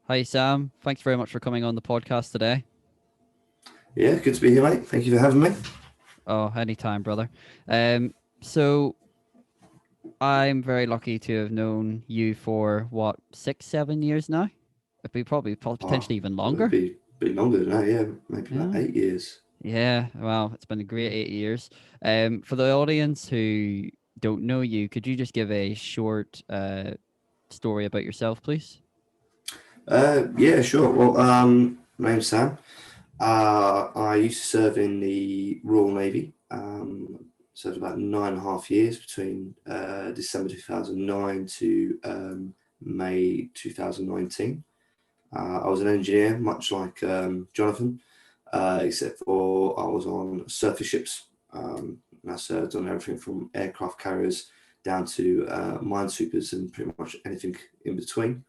Hi, Sam. Thanks very much for coming on the podcast today. Yeah, good to be here, mate. Thank you for having me. Oh, anytime, brother. So I'm very lucky to have known you for what, 6, 7 years now? It'd be probably Oh, potentially even it would longer. be longer than that, yeah, maybe about Yeah. 8 years. Yeah. Well, it's been a great 8 years. For the audience who don't know you, could you just give a short story about yourself, please? Yeah, sure. Well, my name's Sam. I used to serve in the Royal Navy. Served about 9.5 years between December 2009 to May 2019. I was an engineer, much like Jonathan, except for I was on surface ships. And I served on everything from aircraft carriers down to minesweepers and pretty much anything in between.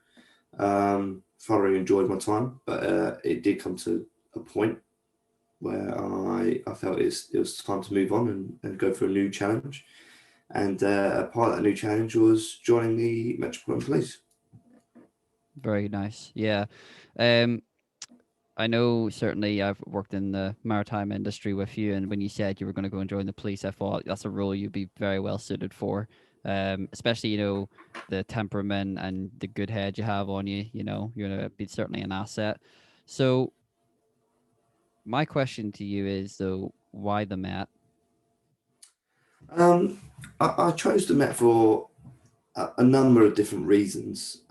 Thoroughly enjoyed my time, but it did come to a point where I felt it was time to move on and go for a new challenge. And a part of that new challenge was joining the Metropolitan Police. Very nice. Yeah. Um, I know certainly I've worked in the maritime industry with you, and when you said you were going to go and join the police, I thought that's a role you'd be very well suited for. Especially, the temperament and the good head you have on you, you're going to be certainly an asset. So, my question to you is, though, why the Met? Um, I chose the Met for a number of different reasons.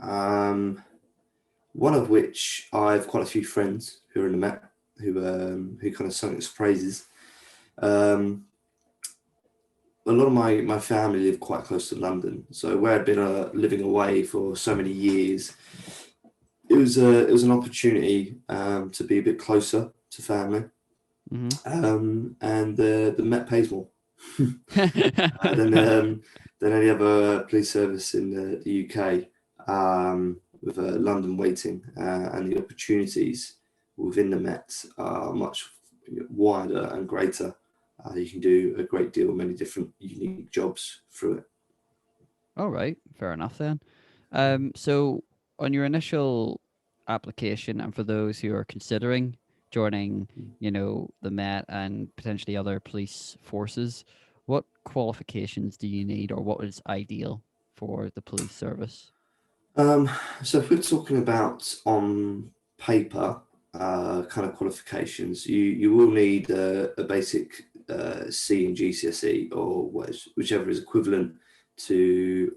One of which I've quite a few friends who are in the Met who kind of sung its praises. Um, a lot of my family live quite close to London, so where I'd been living away for so many years, it was an opportunity to be a bit closer to family, Mm-hmm. and the Met pays more than than any other police service in the UK, with London waiting, and the opportunities within the Met are much wider and greater. You can do a great deal, many different unique jobs through it. All right, fair enough then. So on your initial application, and for those who are considering joining, the Met and potentially other police forces, what qualifications do you need, or what is ideal for the police service? Um, so if we're talking about on paper kind of qualifications, you will need a basic C in GCSE or whichever is equivalent to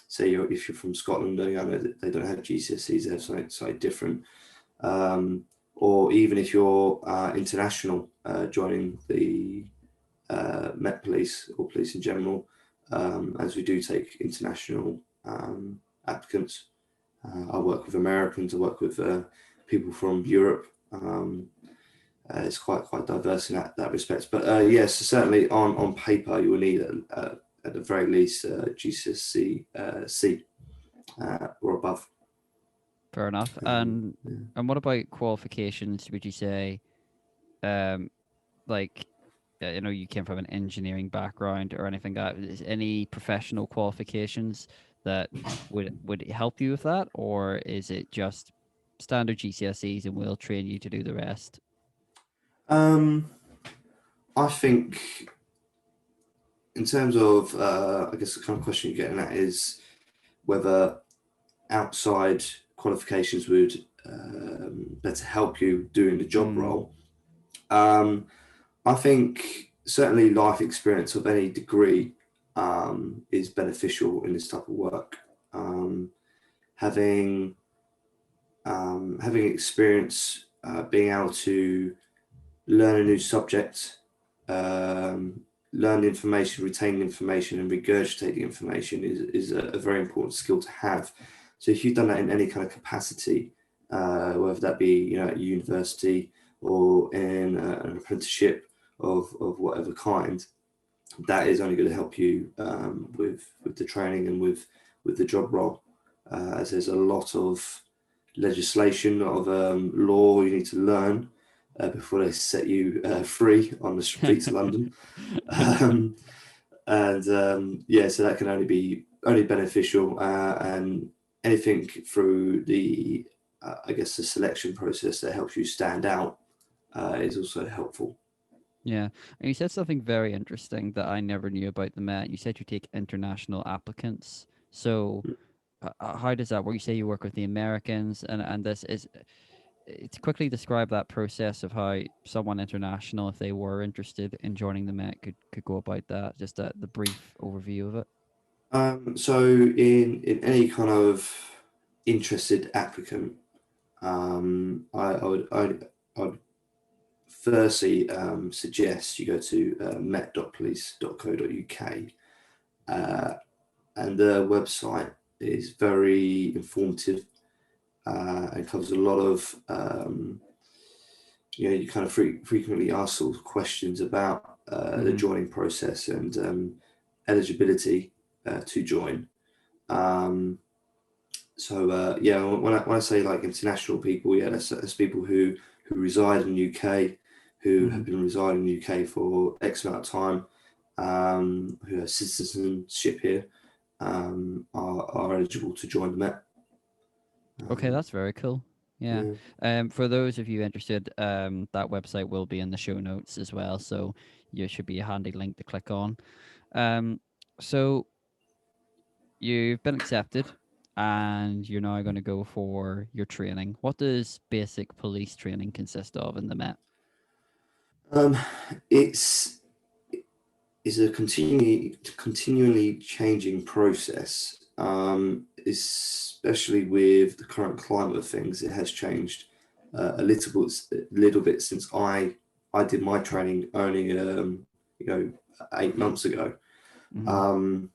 say if you're from Scotland. I know that they don't have GCSEs; they have something slightly different. Or even if you're international, joining the Met Police or police in general, as we do take international applicants. I work with Americans. I work with people from Europe. It's quite diverse in that respect. But yes, certainly on paper you will need at the very least GCSE C or above. Fair enough. And Yeah. and what about qualifications? Would you say, um, like, you came from an engineering background or anything like that. Is any professional qualifications that would help you with that, or is it just standard GCSEs and we'll train you to do the rest? Um, I think in terms of I guess the kind of question you're getting at is whether outside qualifications would better help you doing the job Mm, role. Um, I think certainly life experience of any degree is beneficial in this type of work. Um, having having experience, being able to learn a new subject, learn the information, retain the information, and regurgitate the information is a very important skill to have. So if you've done that in any kind of capacity, whether that be at university or in an apprenticeship of whatever kind, that is only going to help you with the training and with the job role, as there's a lot of legislation, a lot of law you need to learn before they set you free on the streets of London. mm. And yeah, so that can only be only beneficial. And anything through the I guess the selection process that helps you stand out is also helpful. Yeah. And you said something very interesting that I never knew about the Met. You said you take international applicants. So how does that work? You say you work with the Americans, and this is to quickly describe that process of how someone international, if they were interested in joining the Met, could go about that. Just the brief overview of it. So in any kind of interested applicant, I'd firstly suggest you go to met.police.co.uk, and the website is very informative and covers a lot of you kind of frequently asked sort of questions about the Mm-hmm. joining process and eligibility to join. Um, yeah, when I say like international people, yeah, that's people who reside in the UK, who Mm-hmm. have been residing in the UK for X amount of time, who have citizenship here, are eligible to join the Met. Okay, Um, that's very cool. Yeah. yeah. For those of you interested, that website will be in the show notes as well, so you should be a handy link to click on. Um, so you've been accepted, and you're now going to go for your training. What does basic police training consist of in the Met? Um, it's a continually changing process, especially with the current climate of things. It has changed a little bit since I did my training only 8 months ago. Mm-hmm. Um,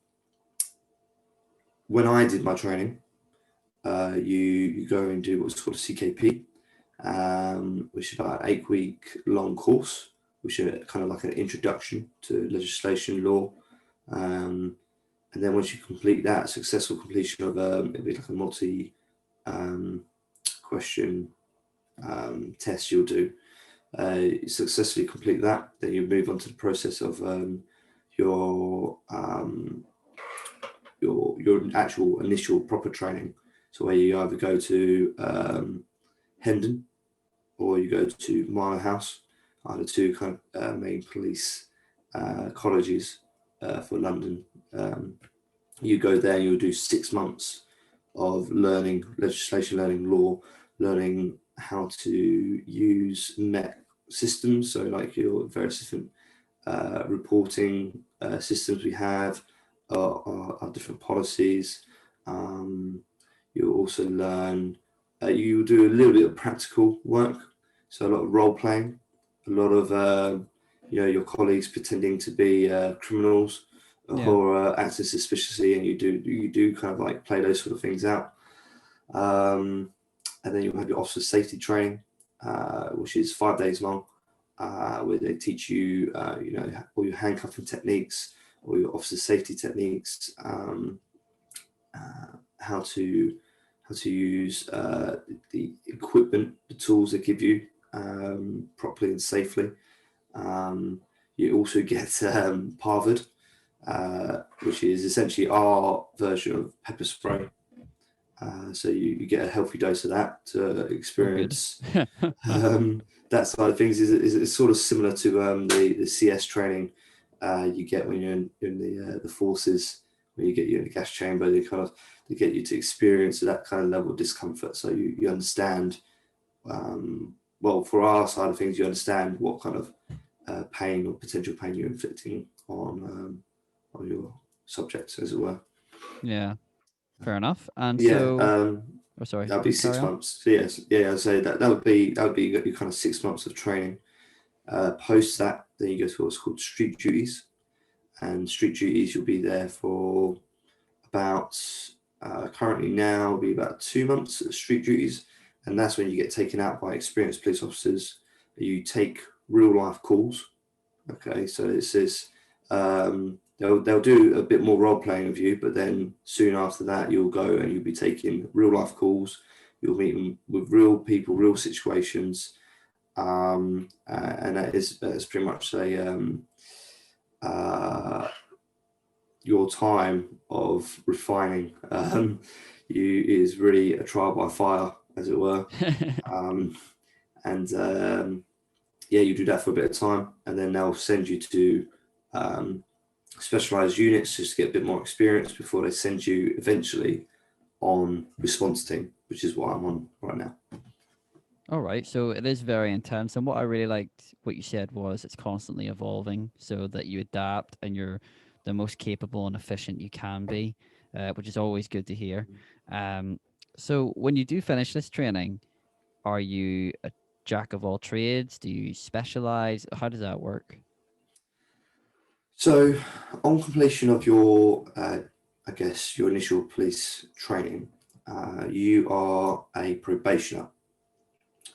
when I did my training, you go and do what's called a CKP, which is about an 8 week long course, which is kind of like an introduction to legislation law. Um, and then once you complete that, successful completion of it'll be like a multi question test you'll do. You successfully complete that, then you move on to the process of your your actual initial proper training. So where you either go to Hendon or you go to Marlow House, are the two kind of main police colleges for London. You go there, you'll do 6 months of learning legislation, learning law, learning how to use Met systems. So, like your various different reporting systems we have, our different policies. Um, you'll also learn, you do a little bit of practical work. So, a lot of role playing, a lot of your colleagues pretending to be criminals Yeah. or acting suspiciously, and you do kind of like play those sort of things out. And then you'll have your officer safety training, which is 5 days long, where they teach you, all your handcuffing techniques, all your officer safety techniques, how to use the equipment, the tools they give you properly and safely. You also get Parvard, which is essentially our version of pepper spray. So you get a healthy dose of that to Oh, good. experience that side of things. Is sort of similar to the CS training you get when you're in the forces, when you get you in the gas chamber. They get you to experience that kind of level of discomfort, so you understand. Well, for our side of things, you understand what kind of pain or potential pain you're inflicting on your subjects, as it were. Yeah. Fair enough. And Yeah, so, oh, sorry, that'd be carry six on. months. So yes, yeah, I'd say that would be your kind of 6 months of training. Post that, then you go to what's called street duties, and street duties you'll be there for about currently now will be about 2 months of street duties, and that's when you get taken out by experienced police officers. You take real life calls. Okay, so it's this. They'll do a bit more role playing with you, but then soon after that, you'll go and you'll be taking real life calls. You'll meet with real people, real situations, and that's pretty much uh, your time of refining it is really a trial by fire, as it were. Um, and yeah, you do that for a bit of time, and then they'll send you to um, specialized units just to get a bit more experience before they send you eventually on response team, which is what I'm on right now. All right, so it is very intense, and what I really liked what you said was it's constantly evolving, so that you adapt and you're the most capable and efficient you can be, which is always good to hear. Um, so when you do finish this training, are you a jack of all trades? Do you specialize? How does that work? So, on completion of your, I guess, your initial police training, you are a probationer.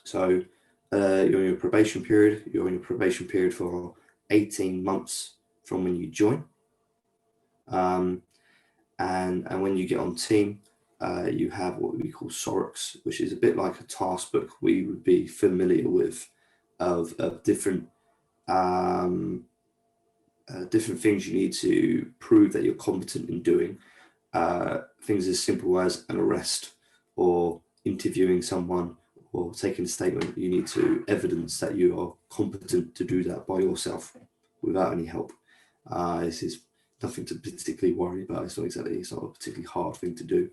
So, you're in your probation period. You're in your probation period for 18 months from when you join. Um, and when you get on team, you have what we call SORICs, which is a bit like a task book we would be familiar with of different um, different things you need to prove that you're competent in doing. Things as simple as an arrest or interviewing someone or taking a statement. You need to evidence that you are competent to do that by yourself without any help. This is nothing to particularly worry about. It's not a particularly hard thing to do.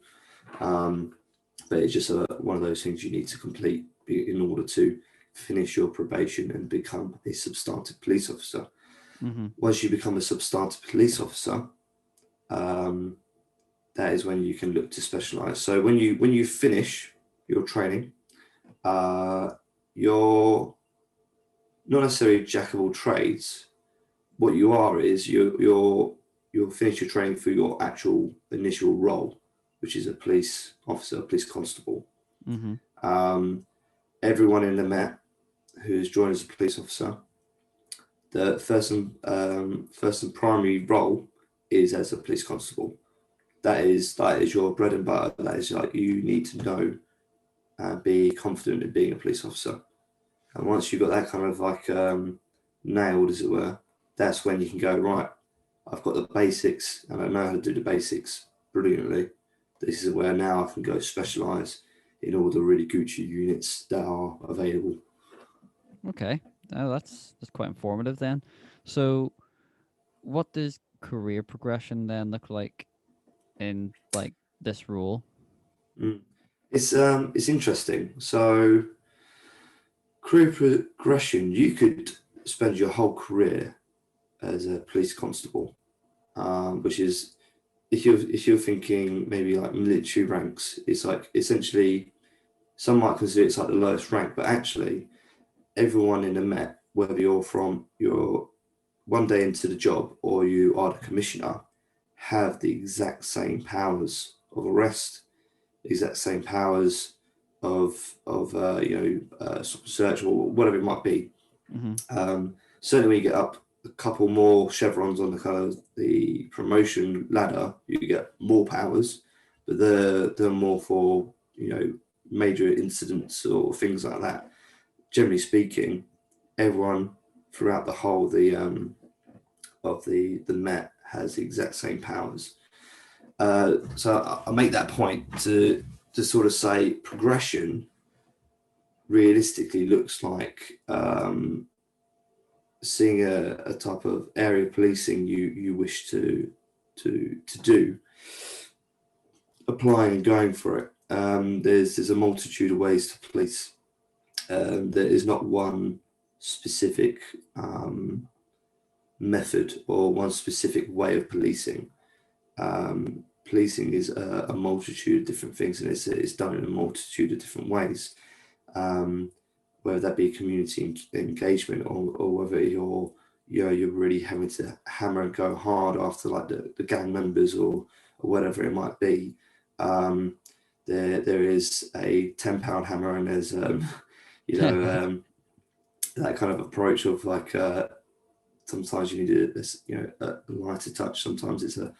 But it's just one of those things you need to complete in order to finish your probation and become a substantive police officer. Mm-hmm. Once you become a substantive police officer, um, that is when you can look to specialize. So when you finish your training, you're not necessarily jack of all trades. What you are is you'll finish your training for your actual initial role, which is a police officer, police constable. Mm-hmm. Um, Everyone in the Met who's joined as a police officer, the first and primary role is as a police constable. That is your bread and butter. That is like you need to know and be confident in being a police officer. And once you've got that kind of like nailed, as it were, that's when you can go right. I've got the basics and I know how to do the basics brilliantly. This is where now I can go specialise in all the really Gucci units that are available. Okay. Oh, that's quite informative then. So, what does career progression then look like in like this role? Mm. It's interesting. So career progression, you could spend your whole career as a police constable, which is if you're thinking maybe like military ranks, it's like essentially some might consider it's like the lowest rank, but actually everyone in the Met, whether you're one day into the job or you are the commissioner, have the exact same powers of arrest, exact same powers of search or whatever it might be. Mm-hmm. Certainly, when you get up a couple more chevrons on the kind of the promotion ladder, you get more powers, but they're more for major incidents or things like that. Generally speaking, everyone throughout the whole of the Met has the exact same powers. So I make that point to sort of say progression realistically looks like seeing a type of area policing you wish to do, applying and going for it. There's a multitude of ways to police. There is not one specific method or one specific way of policing. Policing is a multitude of different things, and it's done in a multitude of different ways. Whether that be community engagement or whether you're really having to hammer and go hard after like the gang members or whatever it might be. There is a £10 hammer and there's that kind of approach of like sometimes you need a lighter touch. Sometimes it's a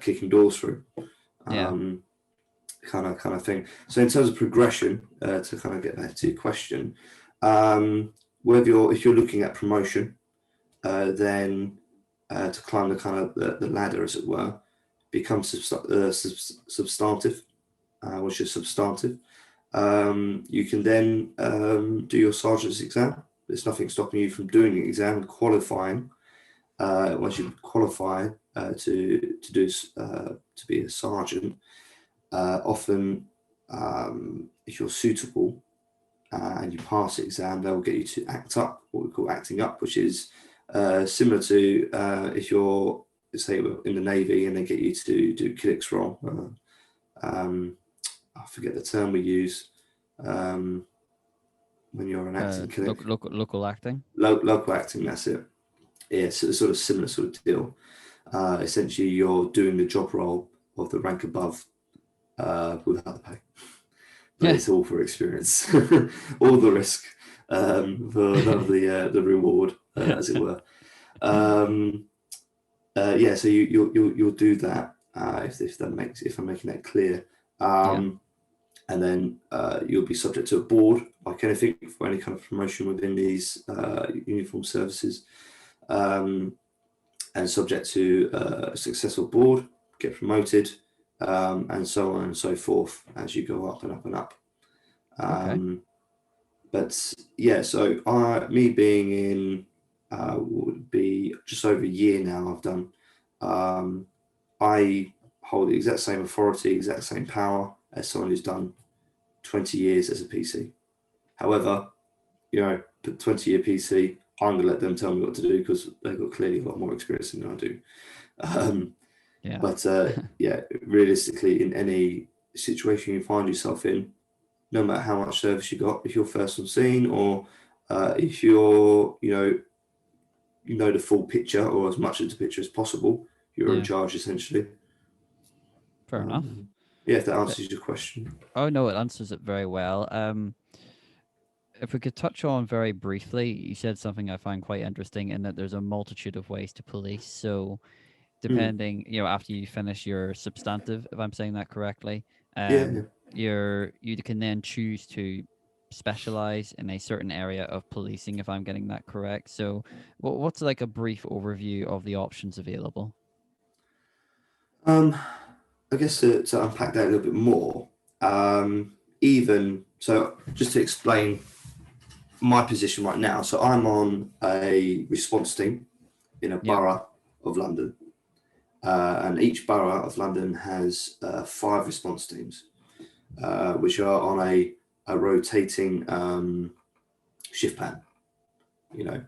kicking doors through. Yeah. Kind of thing. So in terms of progression, to kind of get back to your question, whether if you're looking at promotion, then to climb the kind of the ladder, as it were, become substantive. which is substantive. You can then do your sergeant's exam. There's nothing stopping you from doing the exam and qualifying. Once you qualify to be a sergeant, often if you're suitable and you pass the exam, they'll get you to act up, what we call acting up, which is similar to if you're, say, in the Navy and they get you to do Kiddick's role. I forget the term we use when you're an acting Kiddick. Local acting. Local acting, that's it. Yeah, so it's sort of similar sort of deal. Essentially, you're doing the job role of the rank above without the pay. But it's all for experience, all the risk for none of the reward, as it were. So you'll do that if I'm making that clear. And then you'll be subject to a board, like anything, for any kind of promotion within these uniform services, and subject to a successful board, get promoted, and so on and so forth as you go up and up and up. But yeah, so me being in would be just over a year now I've done. I hold the exact same authority, exact same power as someone who's done 20 years as a PC. However, the 20-year PC, I'm going to let them tell me what to do because they've got clearly a lot more experience than I do. But realistically, in any situation you find yourself in, no matter how much service you got, if you're first on scene or if you're, the full picture or as much of the picture as possible, you're in charge essentially. Fair enough. Yeah, if that answers your question. Oh no, it answers it very well. If we could touch on very briefly, you said something I find quite interesting in that there's a multitude of ways to police. So depending, after you finish your substantive, if I'm saying that correctly, you can then choose to specialize in a certain area of policing, if I'm getting that correct. So what's like a brief overview of the options available? I guess to unpack that a little bit more, so just to explain my position right now. So I'm on a response team in a borough of London. And each borough of London has 5 response teams, which are on a rotating shift plan.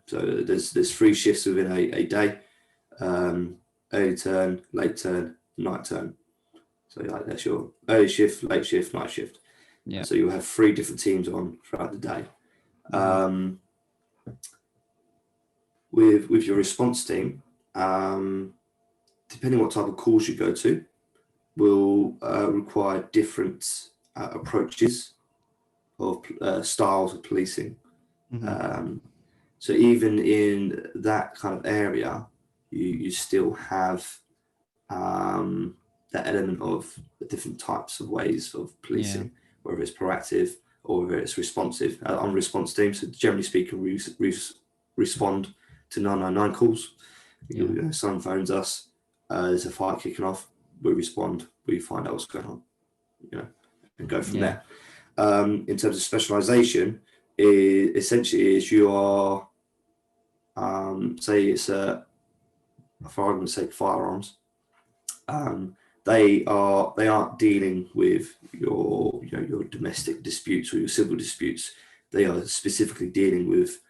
So there's 3 shifts within a day: early turn, late turn, night turn. So that's your early shift, late shift, night shift. Yeah. So you'll have 3 different teams on throughout the day. With your response team, depending what type of calls you go to, will require different approaches of styles of policing. So even in that kind of area, you still have that element of the different types of ways of policing, whether it's proactive or whether it's responsive. On response teams, so generally speaking, we respond to 999 calls. Someone phones us, there's a fight kicking off, we respond, we find out what's going on, and go from there. In terms of specialization, essentially is you are, say it's for argument's sake, firearms. They aren't dealing with your domestic disputes or your civil disputes. They are specifically dealing with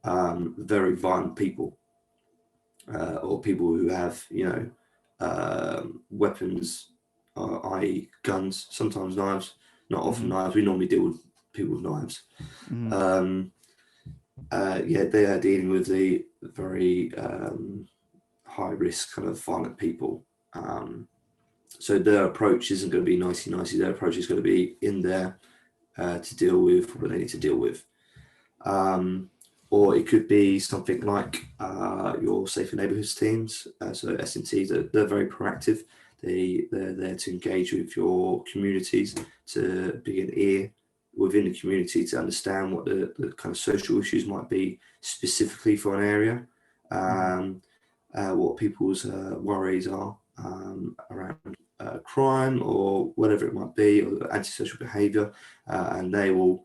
very violent people, or people who have weapons, i.e. guns, sometimes knives, not often knives. We normally deal with people with knives. They are dealing with the very high risk kind of violent people. So their approach isn't going to be nicey-nicey. Their approach is going to be in there to deal with what they need to deal with. Or it could be something like your safer neighbourhoods teams. So S&Ts, they're very proactive. They're there to engage with your communities, to be an ear within the community to understand what the kind of social issues might be specifically for an area, what people's worries are around crime or whatever it might be, or antisocial behaviour, and they will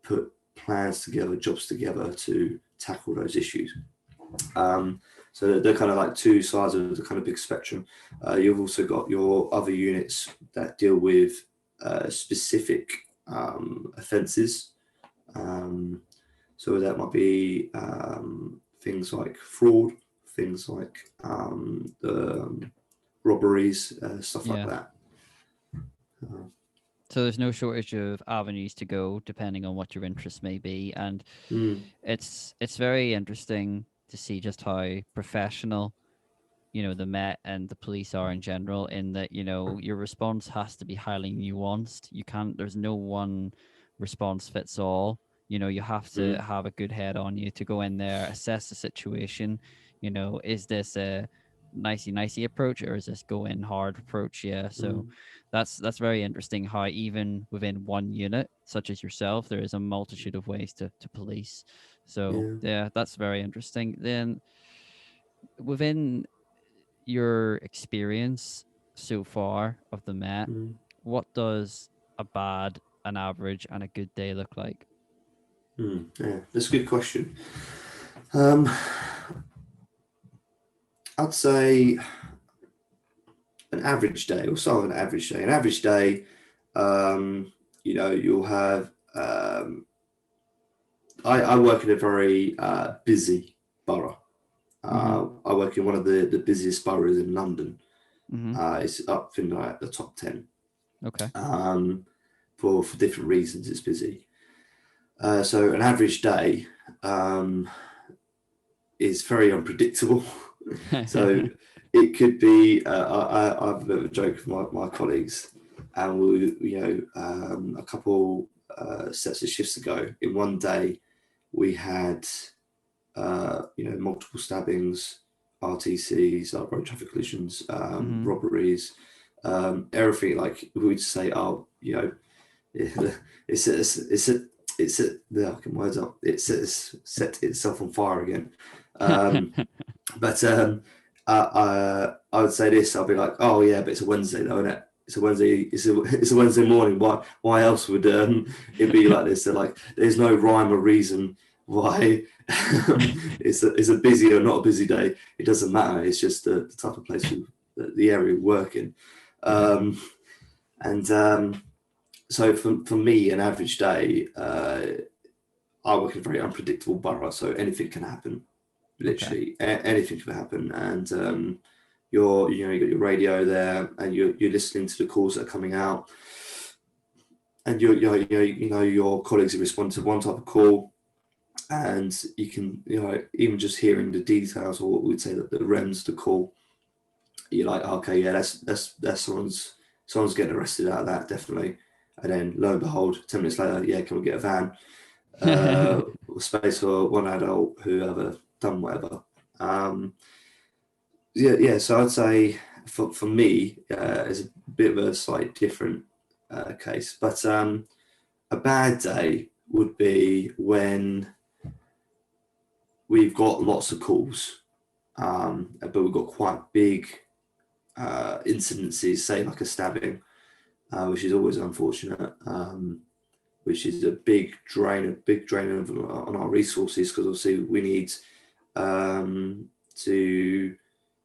put plans together, jobs together to tackle those issues. So they're kind of like two sides of the kind of big spectrum. You've also got your other units that deal with specific offences. So that might be things like fraud, things like robberies, stuff like Yeah. that. Uh, So there's no shortage of avenues to go depending on what your interests may be, and mm, it's very interesting to see just how professional the Met and the police are in general, in that your response has to be highly nuanced. You can't There's no one response fits all. You have to mm, have a good head on you to go in there, assess the situation. Is this a nicey approach, or is this go in hard approach? Yeah, so mm, that's very interesting how even within one unit such as yourself there is a multitude of ways to police. So yeah. yeah, that's very interesting. Then within your experience so far of the Met, Mm, what does a bad, an average, and a good day look like? yeah, that's a good question. Um, I'd say an average day. We'll start with an average day. An average day, you'll have. I work in a very busy borough. Mm-hmm. I work in one of the busiest boroughs in London. Mm-hmm. It's up in like the top 10. Okay. Um, for different reasons, it's busy. So an average day is very unpredictable. So it could be. I have a bit of a joke with my colleagues, and a couple sets of shifts ago in one day, we had multiple stabbings, RTCs, road traffic collisions, Mm-hmm. robberies, everything. Like we would say, oh, it's I can words up. It's set itself on fire again. Um, but I would say this. I'll be like, oh yeah, but it's a Wednesday though, isn't it? It's a Wednesday. It's a Wednesday morning. Why else would it be like this? So like, there's no rhyme or reason why it's a busy or not a busy day. It doesn't matter. It's just the type of place the area we work in. Yeah. And So for me, an average day, I work in a very unpredictable borough, so anything can happen. Okay. Literally, anything can happen, and you got your radio there, and you're listening to the calls that are coming out, and your colleagues are responding to one type of call, and you can even just hearing the details, or what we'd say that the REMs the call, you're like, okay, yeah, that's someone's getting arrested out of that, definitely. And then lo and behold, 10 minutes later, yeah, can we get a van? Space for one adult who ever done whatever. Yeah. So I'd say for me, it's a bit of a slightly different case, but a bad day would be when we've got lots of calls, but we've got quite big incidences, say like a stabbing, which is always unfortunate. Which is a big drain on our resources, because obviously we need to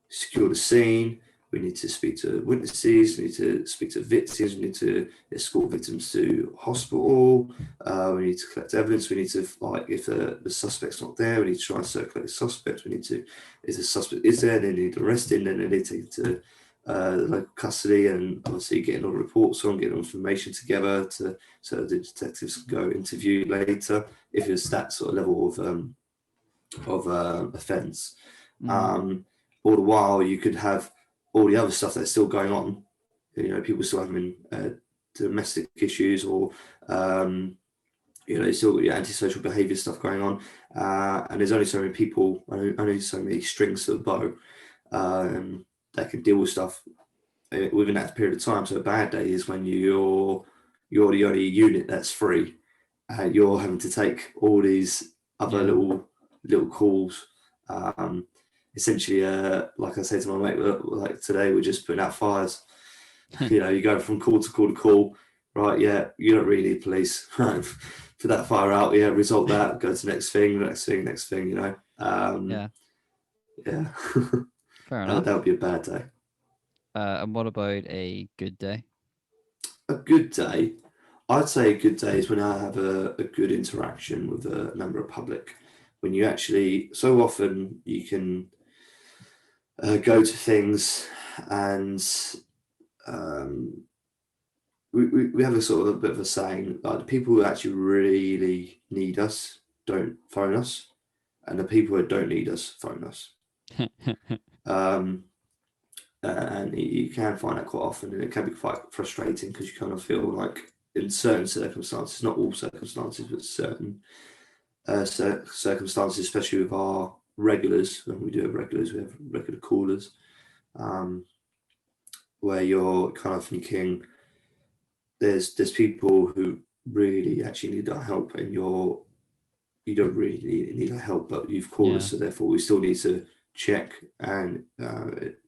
secure the scene. We need to speak to witnesses. We need to speak to victims. We need to escort victims to hospital. We need to collect evidence. We need to, like, if the suspect's not there, we need to try and circulate the suspect. We need to, if the suspect is there, they need to arrest him. Then they need to take to local custody, and obviously getting all the reports on, getting all information together so the detectives can go interview later if it's that sort of level of offence. Mm-hmm. All the while, you could have all the other stuff that's still going on. People still having domestic issues, or still got your antisocial behaviour stuff going on, and there's only so many people, only so many strings to the bow that can deal with stuff within that period of time. So a bad day is when you're the only unit that's free. You're having to take all these other Yeah. little calls. Essentially, like I said to my mate, like today we're just putting out fires. You go from call to call to call, right? Yeah, you don't really need police. For that far out, yeah, resolve that, go to the next thing, next thing, next thing, Yeah, yeah. fair That enough. would be a bad day. And what about a good day? A good day, I'd say a good day is when I have a good interaction with a member of public. When you actually, so often you can go to things and um, we have a sort of a bit of a saying, like the people who actually really need us don't phone us, and the people who don't need us phone us. Um, and you can find that quite often, and it can be quite frustrating because you kind of feel like in certain circumstances, not all circumstances, but certain circumstances, especially with our regulars, when we do have regulars, we have regular callers, um, where you're kind of thinking there's people who really actually need our help, and you don't really need our help, but you've called us, Yeah, so therefore we still need to check and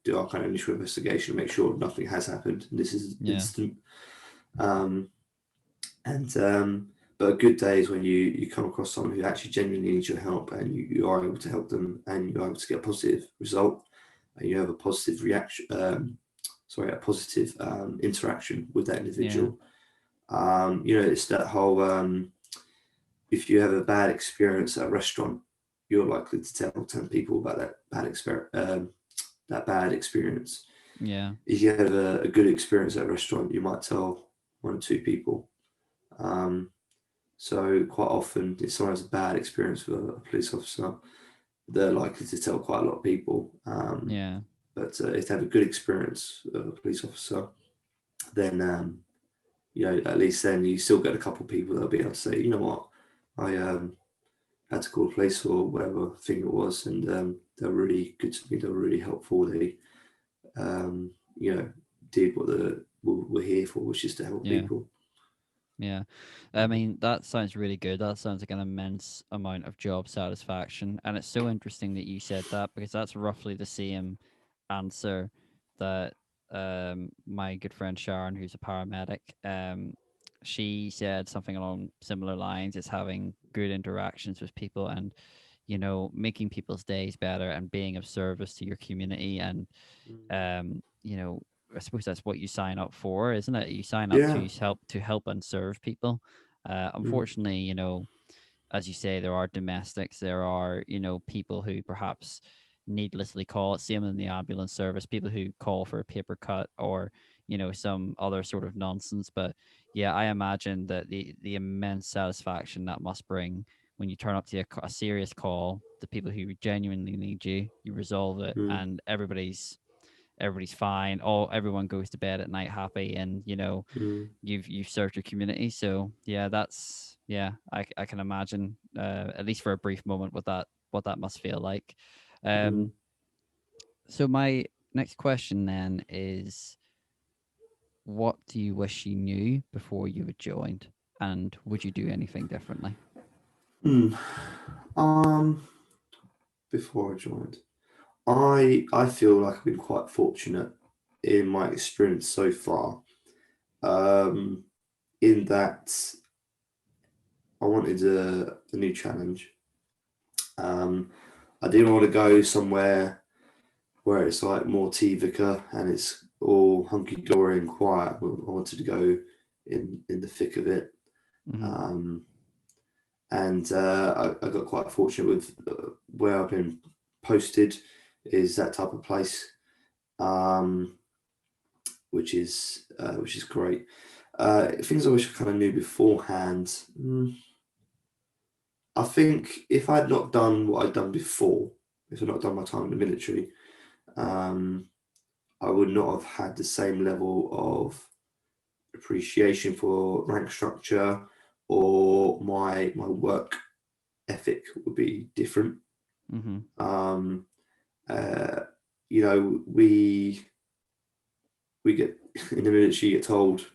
do our kind of initial investigation, make sure nothing has happened. And this is yeah, instant. Um, and but a good day is when you come across someone who actually genuinely needs your help, and you are able to help them, and you're able to get a positive result, and you have a positive reaction. Sorry, a positive interaction with that yeah, individual. It's that whole if you have a bad experience at a restaurant, you're likely to tell 10 people about that bad experience. yeah, If you have a good experience at a restaurant, you might tell one or two people. Um, so quite often, if someone has a bad experience with a police officer, they're likely to tell quite a lot of people. yeah, But if they have a good experience with a police officer, then at least then you still get a couple of people that'll be able to say, you know what, I had to call the police or whatever thing it was, and they're really good to me. They're really helpful. They, um, you know, did what we're here for, which is to help yeah. people. Yeah. I mean, that sounds really good. That sounds like an immense amount of job satisfaction. And it's so interesting that you said that because that's roughly the same answer that my good friend Sharon, who's a paramedic, she said something along similar lines. It's having good interactions with people and, making people's days better and being of service to your community and you know, I suppose that's what you sign up for, isn't it? You sign up Yeah. to help and serve people. Mm, Unfortunately, as you say, there are domestics, there are, people who perhaps needlessly call it, same in the ambulance service, people who call for a paper cut or, some other sort of nonsense. But yeah, I imagine that the immense satisfaction that must bring when you turn up to a serious call, the people who genuinely need you, you resolve it, mm, and everybody's fine. Everyone goes to bed at night happy, and mm, you've served your community. So yeah, I can imagine, at least for a brief moment, what that must feel like. mm. Um, so my next question then is, what do you wish you knew before you had joined, and would you do anything differently? Mm. Um, Before I joined, I feel like I've been quite fortunate in my experience so far. Um, in that I wanted a new challenge. Um, I didn't want to go somewhere where it's like more Vicar and it's all hunky dory and quiet. I wanted to go in the thick of it. Mm-hmm. Um, and I got quite fortunate with where I've been posted is that type of place, um, which is great. Things I wish I kind of knew beforehand. I think if I'd not done what I'd done before, if I'd not done my time in the military, um, I would not have had the same level of appreciation for rank structure, or my work ethic would be different. Mm-hmm. Um, uh, we get in the military, you get told,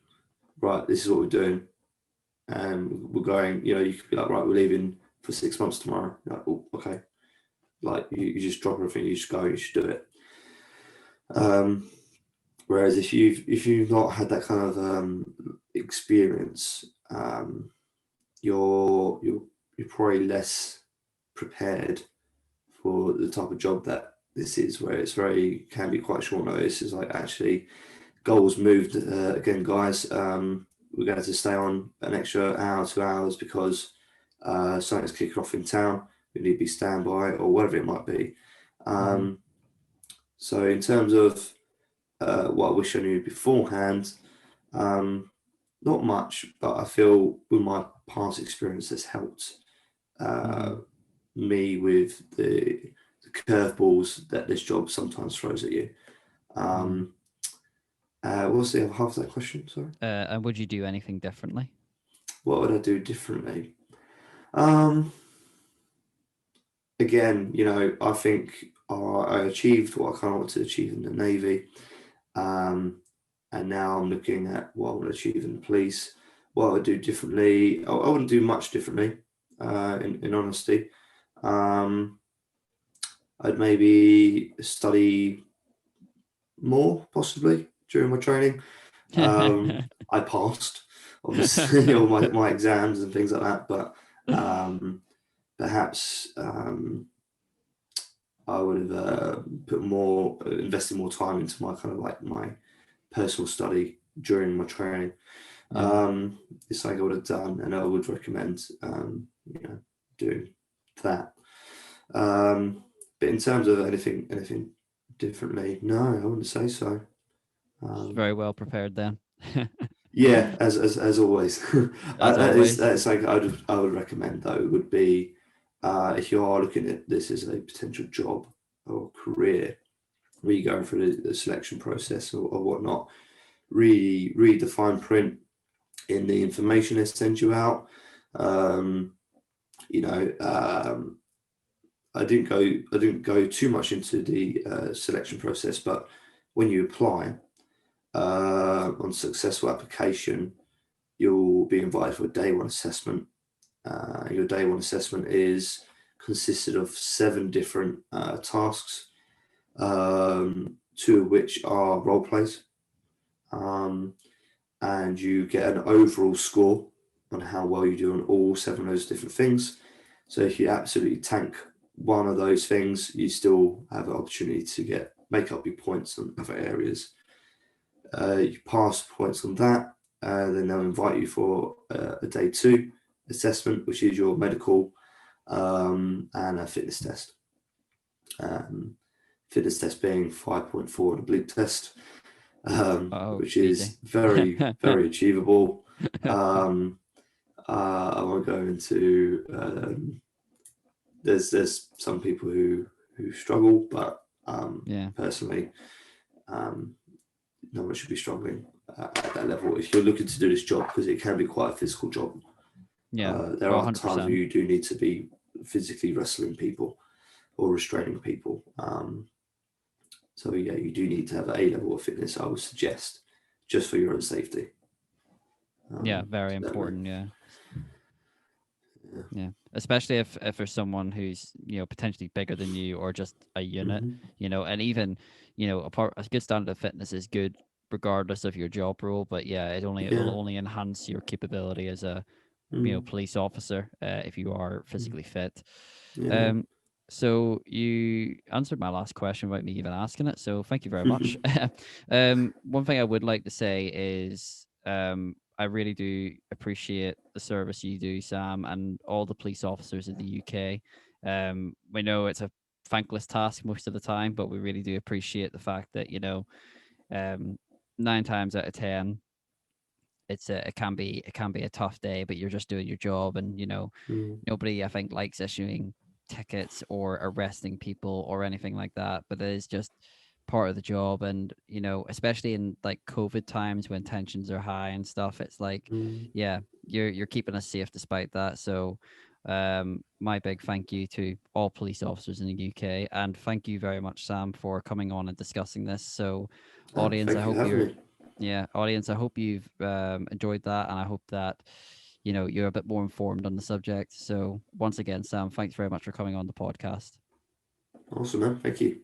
right, this is what we're doing, and we're going. You could be like, right, we're leaving for 6 months tomorrow. You're like, oh, okay. Like you just drop everything, you just go, you should do it. Um, Whereas if you've not had that kind of experience, you're you're probably less prepared for the type of job that this is, where it's very can be quite short notice. It's like actually goals moved again, guys. We're going to stay on an extra hour, 2 hours because something's kicking off in town. We need to be standby or whatever it might be. Hmm. Um, so in terms of what I wish I knew beforehand, um, not much, but I feel with my past experience has helped uh, Hmm. me with the curveballs that this job sometimes throws at you. Hmm. Um, what's the other half of that question? Sorry. And would you do anything differently? What would I do differently? Um, Again, I think I achieved what I kind of wanted to achieve in the Navy. Um, and now I'm looking at what I want to achieve in the police. What I would do differently, I wouldn't do much differently, in honesty. Um, I'd maybe study more, possibly, during my training. I passed, obviously, all my exams and things like that, but perhaps I would have invested more time into my kind of like my personal study during my training. Yeah. It's something I would have done, and I would recommend, doing that. But in terms of anything differently, no, I wouldn't say so. Um, Very well prepared then. yeah, as always, As always. that's like I would recommend though would be if you are looking at this as a potential job or career, really going through the selection process or whatnot, really read the fine print in the information they send you out. Um, you know, I didn't go too much into the selection process, but when you apply on successful application, you'll be invited for a day one assessment. Your day one assessment is consisted of 7 different tasks, two of which are role plays, um, and you get an overall score on how well you do on all 7 of those different things. So if you absolutely tank one of those things, you still have an opportunity to make up your points on other areas. You pass points on that, then they'll invite you for a day two assessment, which is your medical and a fitness test. Um, Fitness test being 5.4 on a bleep test, Oh, which easy. is very, very achievable. Um, I won't go into. There's some people who struggle, but Yeah. personally, um, no one should be struggling at that level if you're looking to do this job because it can be quite a physical job. Yeah. There Oh, are times where 100%. you do need to be physically wrestling people or restraining people. So yeah, you do need to have a level of fitness. I would suggest just for your own safety. Yeah, very Certainly. important. Yeah. Yeah. Yeah. Especially if there's someone who's, potentially bigger than you or just a unit, Hmm. and even, a good standard of fitness is good regardless of your job role. But yeah, it'll Yeah. only enhance your capability as a, Mm. police officer, if you are physically fit. Yeah. Um, so you answered my last question without me even asking it. So thank you very much. One thing I would like to say is, I really do appreciate the service you do, Sam, and all the police officers in the UK. We know it's a thankless task most of the time, but we really do appreciate the fact that, um, 9 times out of 10, it can be a tough day, but you're just doing your job, and Mm. nobody, I think, likes issuing tickets or arresting people or anything like that, but it is just part of the job. And especially in like COVID times when tensions are high and stuff, it's like, Mm. yeah, you're keeping us safe despite that. So my big thank you to all police officers in the UK, and thank you very much, Sam, for coming on and discussing this. So audience, I Thank you for hope having you're me. yeah, audience, I hope you've enjoyed that, and I hope that you're a bit more informed on the subject. So once again, Sam, thanks very much for coming on the podcast. Awesome, man. Thank you.